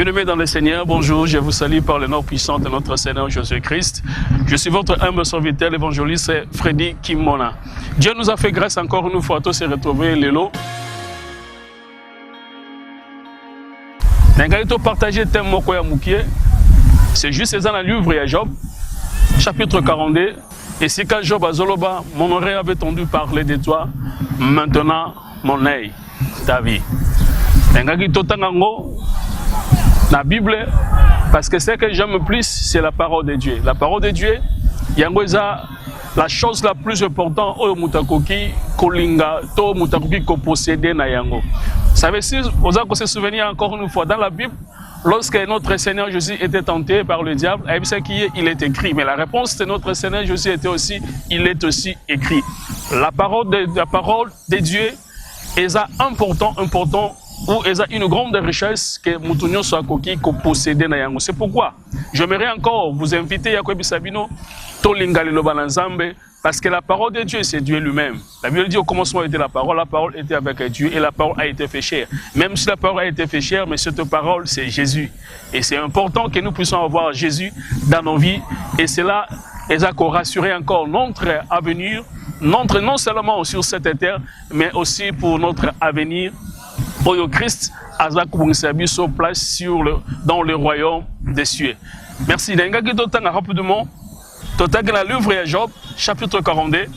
Bien-aimés dans le Seigneur, bonjour, je vous salue par le nom puissant de notre Seigneur Jésus-Christ. Je suis votre humble serviteur, l'évangéliste Freddy Kimona. Dieu nous a fait grâce encore une fois à tous se retrouver le lot. N'engagez-vous partager le thème Mokoya Moukié. C'est juste dans le livre de Job, chapitre 42. Et si quand Job a Zoloba, mon oreille avait entendu parler de toi, maintenant mon œil, ta vie. N'engagez-vous tangango. La Bible, parce que ce que j'aime le plus, c'est la parole de Dieu. La parole de Dieu, la chose la plus importante, au mutakoki kolinga, to mutakoki ko posséder na yango. Vous savez, si vous avez se souvenir encore une fois dans la Bible, lorsque notre Seigneur Jésus était tenté par le diable, il est écrit. Mais la réponse de notre Seigneur Jésus était aussi, il est aussi écrit. La parole de Dieu est important. Ou il y a une grande richesse que Moutounio soit coquille qu'on possède na yango. C'est pourquoi j'aimerais encore vous inviter à Yakobi Sabino, Tolingali Lobanazambe, parce que la parole de Dieu, c'est Dieu lui-même. La Bible dit au commencement était la parole était avec Dieu et la parole a été fait chair. Même si la parole a été fait chair, mais cette parole, c'est Jésus. Et c'est important que nous puissions avoir Jésus dans nos vies. Et cela, il a rassuré encore notre avenir, non seulement sur cette terre, mais aussi pour notre avenir. Oyo Christ a sa place dans le royaume des cieux. Merci. Rapidement, dans le livre de Job, chapitre 42,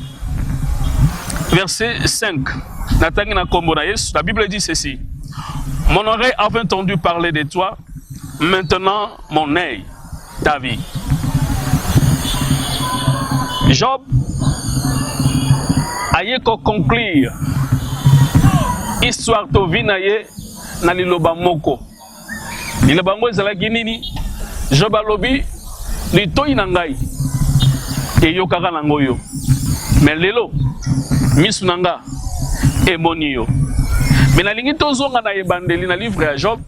verset 5. La Bible dit ceci. Mon oreille avait entendu parler de toi, maintenant mon œil, ta vie. Job a eu qu'à conclure. Histoire to vinaye na liloba moko. Liloba moko ezalaki nini? Job alobi litoyi na ngai eyokaka nango yo. Mais lelo misu na nga emoni yo. Mais nalingi tozonga na ebandeli na livre ya Job.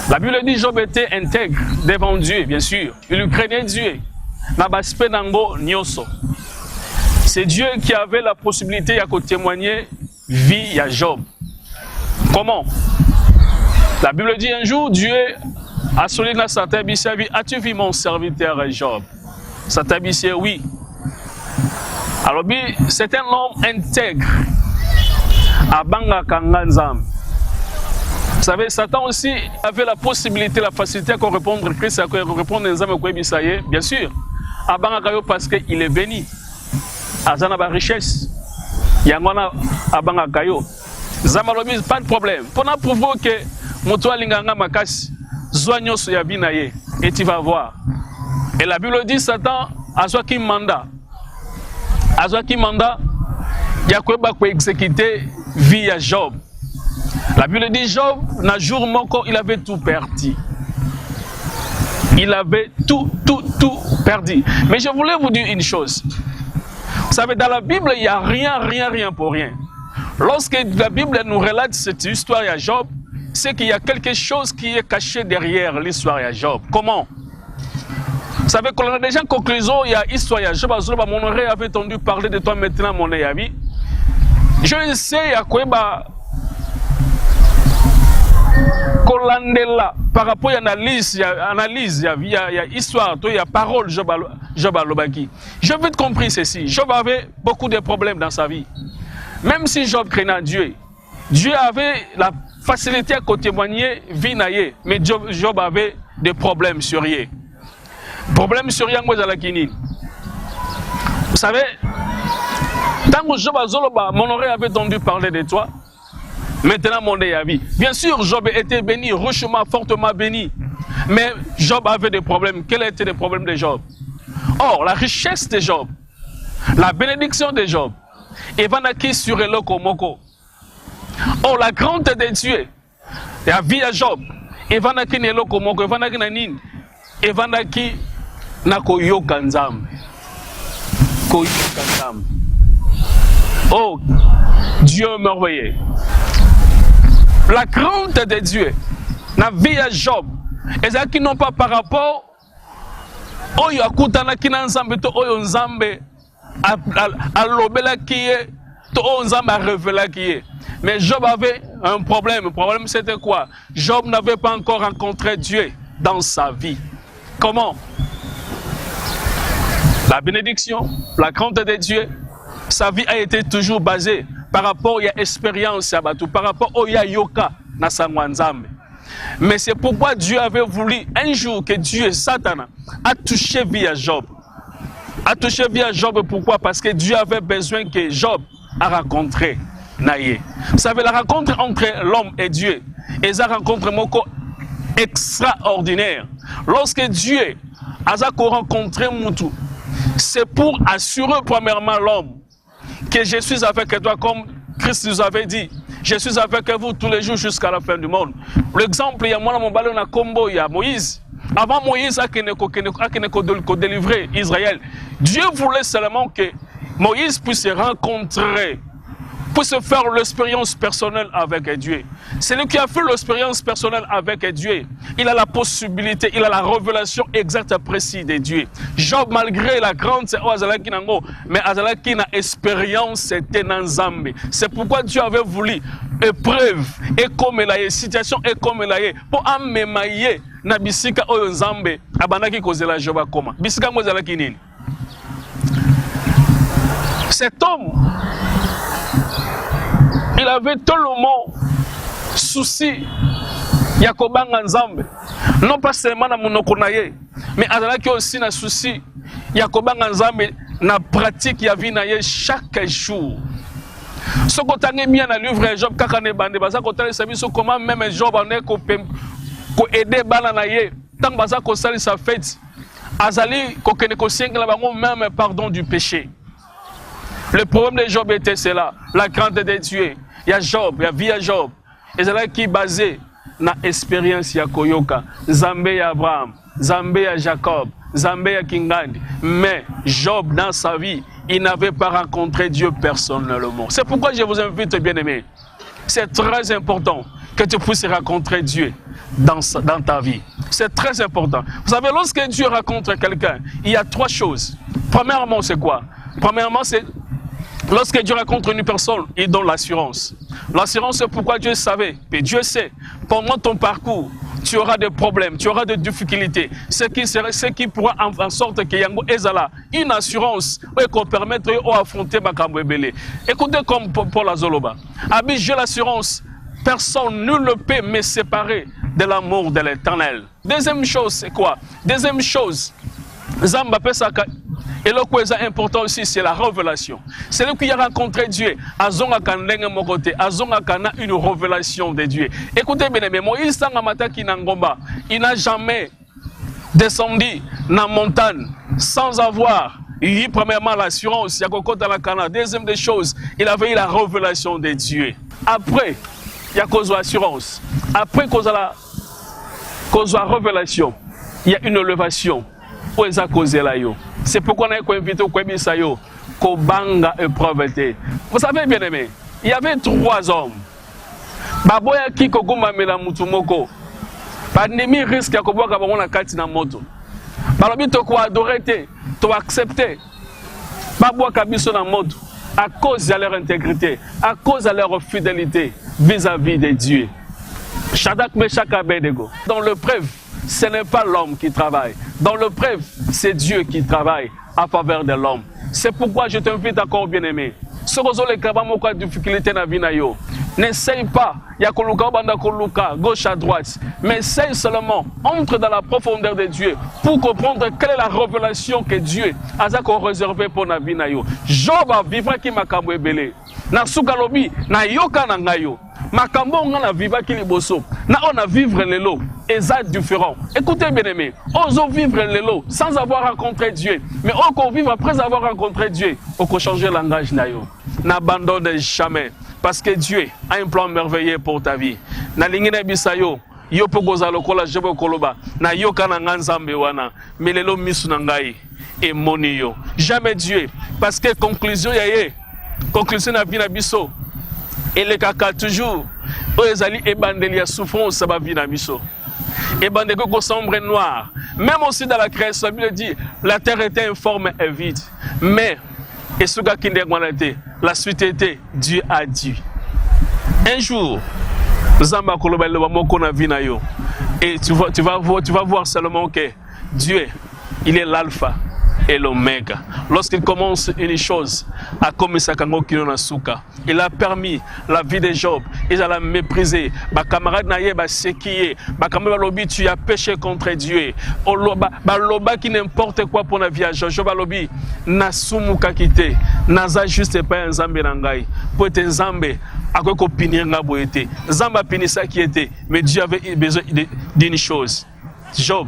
La Bible dit Job était intègre devant Dieu, bien sûr. Il craignait Dieu. Na baspe nango nyoso. C'est Dieu qui avait la possibilité de témoigner vie à Job. Comment? La Bible dit un jour, Dieu a sollicité dans sa tabissée, as-tu vu mon serviteur Job? Sa tabissée, oui. Alors, c'est un homme intègre. Abanga Kanganzam. Vous savez, Satan aussi avait la possibilité, la facilité à répondre à Christ, à répondre aux hommes, bien sûr. Abanga Kayo parce qu'il est béni. Azana ba richesse. Yangona abanga kayo. Zamalobi pas de problème. Pour prouver que moto alinganga makasi zoanyo so ya binaye et tu vas voir. Et la Bible dit Satan azwa ki mandat. Azwa ki mandat ya kweba ko exécuter vie à Job. La Bible dit Job na jour moko il avait tout perdu. Il avait tout perdu. Mais je voulais vous dire une chose. Vous savez, dans la Bible, il n'y a rien pour rien. Lorsque la Bible nous relate cette histoire à Job, c'est qu'il y a quelque chose qui est caché derrière l'histoire à Job. Comment? Vous savez qu'on a déjà en conclusion, il y a l'histoire à Job. Mon oreille avait entendu parler de toi maintenant, mon ami. Je sais à quoi Kolandela par rapport à l'analyse, il y a histoire, il y a parole, Job Alobaki. Job a compris ceci. Job avait beaucoup de problèmes dans sa vie. Même si Job craignait Dieu, Dieu avait la facilité à témoigner vinaye, mais Job avait des problèmes sur lui. Problèmes sur lui, vous savez, tant que Job Azoloba, mon oreille avait entendu parler de toi. Maintenant, mon vie. Bien sûr, Job était béni, richement, fortement béni. Mais Job avait des problèmes. Quels étaient les problèmes de Job? Or, la richesse de Job, la bénédiction de Job, Evanaki sur le Moko. Or, la grande de Dieu, la vie à Job, Evanaki ne loko moko, Evanaki nanin, Evanaki na koyokanzam. Koyokanzam. Oh, Dieu merveilleux. La crainte de Dieu, la vie à Job, et ça qui n'ont pas par rapport au yakutana qui n'ensemble to au nzambe à l'obela qui est to au nzambe à révéler qui est. Mais Job avait un problème. Le problème, c'était quoi? Job n'avait pas encore rencontré Dieu dans sa vie. Comment? La bénédiction, la crainte de Dieu, sa vie a été toujours basée par rapport à l'expérience, par rapport au yoka na sangwanzambe. Mais c'est pourquoi Dieu avait voulu un jour que Dieu, Satan, a touché via Job. A touché via Job, pourquoi? Parce que Dieu avait besoin que Job a rencontré Naye. Vous savez, la rencontre entre l'homme et Dieu est une rencontre extraordinaire. Lorsque Dieu a rencontré Moutou, c'est pour assurer premièrement l'homme que je suis avec toi, comme Christ nous avait dit. Je suis avec vous tous les jours jusqu'à la fin du monde. L'exemple, il y a moi, mon ballon à Combo, il y a Moïse. Avant Moïse a délivrer Israël, Dieu voulait seulement que Moïse puisse se rencontrer, puisse faire l'expérience personnelle avec Dieu. C'est lui qui a fait l'expérience personnelle avec Dieu. Il a la possibilité, il a la révélation exacte et précise de Dieu. Job, malgré la grande, mais Azalaki n'a expérience, c'était dans Zambé. C'est pourquoi Dieu avait voulu épreuve et comme la situation et comme la pour amener na bisika oyo Nzambe abandaki kozela Job koma. Bisika mozalaki nini? Cet homme, il avait tellement souci ya kobanga Nzambe, non pas seulement na monoko na ye, mais azalaki aussi na souci ya kobanga Nzambe na pratique ya vie na ye chaque jour. Ce qu'on a mis dans le livre Job, kaka ne bande baza kotala sabiso comment même Job en est ko aider bana na ye tant baza ko sali sa fête azali ko kene ko singla bango même pardon du péché. Le problème de Job était cela, la crainte de Dieu. Il y a Job, il y a vie à Job. Et c'est là qui est basé na expérience ya koyoka, Zambé ya Abraham, Zambé ya Jacob, Zambé ya Kingandi. Mais Job dans sa vie, il n'avait pas rencontré Dieu personnellement. C'est pourquoi je vous invite, bien-aimés. C'est très important que tu puisses rencontrer Dieu dans ta vie. C'est très important. Vous savez, lorsque Dieu rencontre quelqu'un, il y a trois choses. Premièrement, c'est quoi? Premièrement, c'est lorsque Dieu rencontre une personne, il donne l'assurance. L'assurance, c'est pourquoi Dieu savait, et Dieu sait, pendant ton parcours, tu auras des problèmes, tu auras des difficultés. Ce qui pourra en sorte que Yango Ezala, une assurance qui permettre d'affronter Makambo Ebele. Écoutez comme Paul Azoloba. Abi, j'ai l'assurance, personne, nul ne peut me séparer de l'amour de l'Éternel. Deuxième chose, c'est quoi? Deuxième chose, Zamba Pesaka. Et le qui est important aussi, c'est la révélation. C'est lui qui a rencontré Dieu. Azonga Kandenge Mokote, Azonga Kana, une révélation de Dieu. Écoutez bien, mais Moïse Sangamata Kinangomba, il n'a jamais descendu dans la montagne sans avoir eu premièrement l'assurance. Il y a Koko dans la Kana. Deuxième des choses, il avait eu la révélation de Dieu. Après, il y a cause de l'assurance. Après cause de la révélation, il y a une élévation. Où est-ce que là yo? C'est pourquoi on a invité au Kwebisayo, Kobanga épreuve. Vous savez bien aimé, il y avait trois hommes. Baboya ki koguma mela mutumoko. Pandémie risque ya koboka bango na kati na moto. Balobi to ko adorer te, to accepter. Baboka biso na moto à cause de leur intégrité, à cause de leur fidélité vis-à-vis de Dieu. Shadak Meshach Abednego. Dans l'épreuve, ce n'est pas l'homme qui travaille. Dans l'épreuve, c'est Dieu qui travaille en faveur de l'homme. C'est pourquoi je t'invite encore, bien-aimé. Ce que vous avez des difficultés dans la vie, n'essaye pas, il y a gauche à droite, mais essaye seulement, entre dans la profondeur de Dieu pour comprendre quelle est la révélation que Dieu a réservée pour la vie. Job a vivre qui m'a camoué. Na sukalobi, na yoka na ngayo. Makambo ngana viva ki liboso. Na on a vivre lelo. Exact différent. Écoutez bien aimé, osons vivre lelo sans avoir rencontré Dieu. Mais on vivre après avoir rencontré Dieu. On peut changer le langage na yo. N'abandonne jamais. Parce que Dieu a un plan merveilleux pour ta vie. Na lingine bisayo. Yo pogoza lokola jebo koloba. Na yoka na nganzambe wana. Mais lelo misu na ngai. Et moniyo. Jamais Dieu. Parce que conclusion yaye. Conclusion na vie na biso. Et les kaka toujours. Oezali ebandeli ya souffrance sa vie na biso. Ebandeli ko sombre et noir. Même aussi dans la création, la Bible dit la terre était informe et vide. Mais et ce gars qui la suite était Dieu a dit. Un jour, Zamba Koloba le Moko na vie na yo. Et tu vas voir seulement que Dieu, il est l'alpha et l'oméga. Lorsqu'il commence une chose, à commencer à Suka, il a permis la vie de Job, il a méprisé. Ma camarade naïe, c'est qui est. Ma camarade lobby, tu as péché contre Dieu. Loba qui n'importe quoi pour la vie à Job. Job lobby, na sumuka kite, naza juste pas un zambe nangai. Pour être un zambe, à quoi qu'opinion n'a pas été. Zamba pini ça qui était, mais Dieu avait besoin d'une chose. Job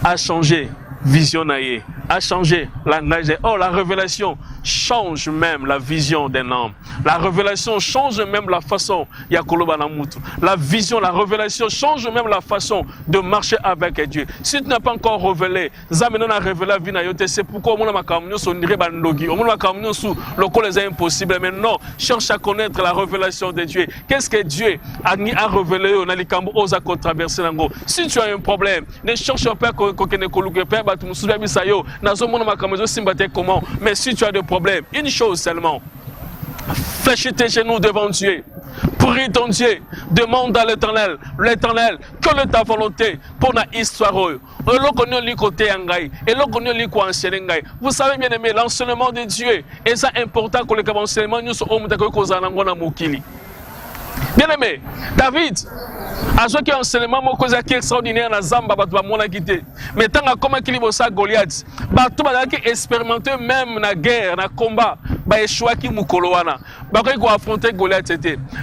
a changé vision naïe, a changé langage. Oh, la révélation change même la vision d'un homme. La révélation change même la façon Yakoloba Namutu. La vision, la révélation change même la façon de marcher avec Dieu. Si tu n'as pas encore révélé, Zameno n'a révélé la vie naïote, c'est pourquoi on a makamyo sur Nirebandogi, on a makamyo sur le col est impossible. Mais non, cherche à connaître la révélation de Dieu. Qu'est-ce que Dieu a révélé au Nalikambo aux accords traversés l'ango? Si tu as un problème, ne cherche pas qu'on ne colloque pas, comment. Mais si tu as des problèmes, une chose seulement, fléchis tes genoux devant Dieu, prie ton Dieu, demande à l'Éternel, quelle est ta volonté pour la histoire. Vous savez bien aimé, l'enseignement de Dieu, et c'est important que le enseignement nous soit bien aimé, David, à ce qui est enseignement, je suis extraordinaire dans Zamba, mais tant que comment il y a Goliath, il a expérimenté même dans la guerre, dans le combat, il a échoué qui Mukoloana, il a affronté Goliath.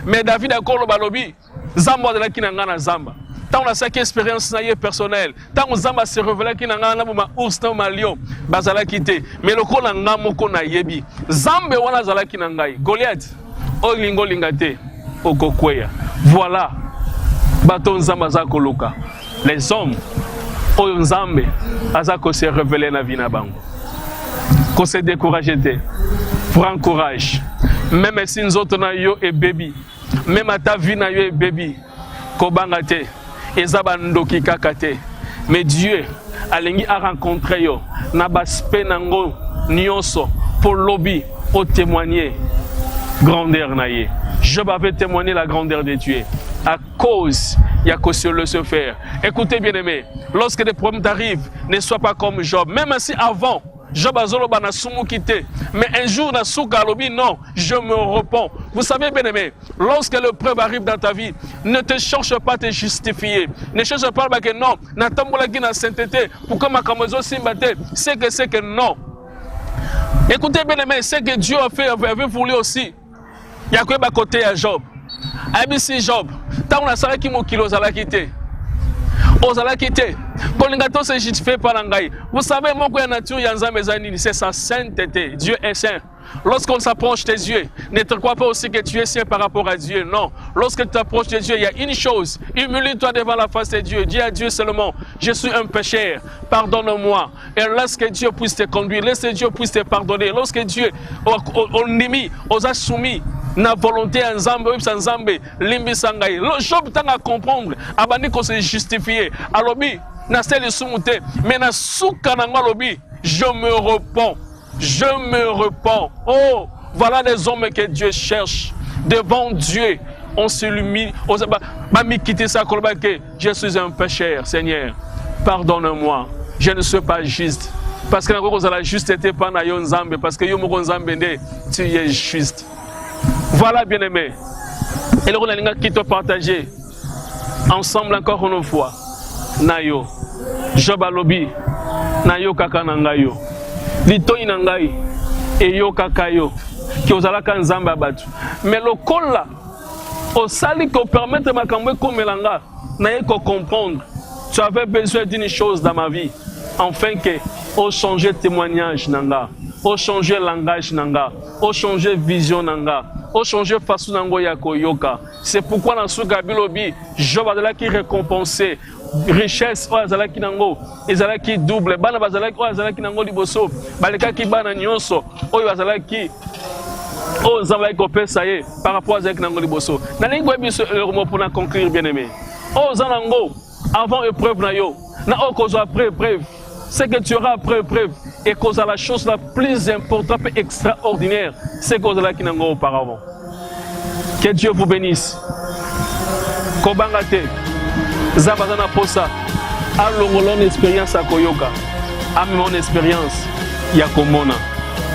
Mais David a encore le balobi, Zamba de la Kinangana Zamba. Tant on a cette expérience personnelle, tant on Zamba se révèle qu'il n'a pas ours, n'a lion, bazala quitté. Mais le coup n'a moko na yebi. Zamba wana zala kinangai. Goliath, o lingo lingate. Voilà, baton Zamba Zakoloka. Les hommes, au Zambé, Azako se révélé dans la vie nabango. Qu'on se décourage, prends courage. Même si nous autres na yo et baby, même à ta vie na yo et baby, kobangate, ezabandoki kakate. Mais Dieu a rencontré yo, na baspe nango nyonso pour lobby, au témoigner grandeur naie. Je vais témoigner la grandeur de Dieu à cause il y a que sur le se faire. Écoutez bien aimé, lorsque des problèmes t'arrivent, ne sois pas comme Job. Même si avant Job a zolo bana sumu quitté, mais un jour na souka lobi non, je me repens. Vous savez bien aimé, lorsque le preuve arrive dans ta vie, ne te cherche pas à te justifier. Ne cherche pas que non, na tambola qui na sainteté pour que ma kamozo simbate, c'est que non. Écoutez bien aimé, c'est que Dieu avait voulu aussi. Il y a quoi à côté à Job? ABC Job, tant on a ça qui m'a kilo à la quitter. Aux à la quitter. Quand les gâteaux se justifient par l'angaï. Vous savez, mon quoi nature yanza mezanini, c'est sa sainteté. Dieu est saint. Lorsqu'on s'approche des yeux, ne te crois pas aussi que tu es saint par rapport à Dieu. Non. Lorsque tu t'approches des yeux, il y a une chose. Humilie-toi devant la face de Dieu. Dis à Dieu seulement, je suis un pécheur. Pardonne-moi. Et laisse que Dieu puisse te conduire. Laisse que Dieu puisse te pardonner. Lorsque Dieu, on limite, on a soumis. Na volonté en Zambé, en Zambé, limbi sangai. Le Job t'a à comprendre, abani qu'on se justifier. Alobi, na seli sumute, mais na souka na ngalobi, je me repens. Je me repens. Oh, voilà les hommes que Dieu cherche. Devant Dieu, on s'illumine. On se quitter ça, que je suis un pécheur, Seigneur. Pardonne-moi. Je ne suis pas juste. Parce que la justeté pas na yon Zambé, parce que yon mo Zambé, tu es juste. Voilà, bien-aimé. Et on a qui te partager ensemble encore une fois. Nayo, Job alobi, Nayo kaka nangayo, Lito inangai, et yo kakayo, qui osala kanzamba batu. Mais le col là, au sali qu'on permette ma kamwe comme melanga, naye qu'on comprendre. Tu avais besoin d'une chose dans ma vie, afin que, au changer témoignage nanga, au changer langage nanga, au changer vision nanga. Au changer façon d'envoyer koyoka. C'est pourquoi dans ce gabilobi, Job a qui récompensé richesse o azala ki nango ezala ki double bana bazala ki o azala ki nango liboso baleka ki bana nyonso oyo azala ki o zamba ko pesa ye par rapport à zaki nango liboso na lingo biso le pour na conclure bien aimé o zanango avant épreuve na yo na o kozo après épreuve c'est que tu auras après épreuve et cause à la chose la plus importante et extraordinaire c'est cause là qui n'a pas auparavant. Que Dieu vous bénisse. Kobangate, Zabazana Posa, alongolon expérience à Koyoka, a mon expérience, Yakomona.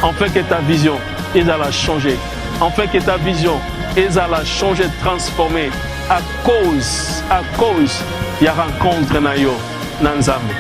En fait que ta vision, ils allent changer. En fait que ta vision, ils allent changer, transformer à cause, il y a rencontre na yo, Nanzambe.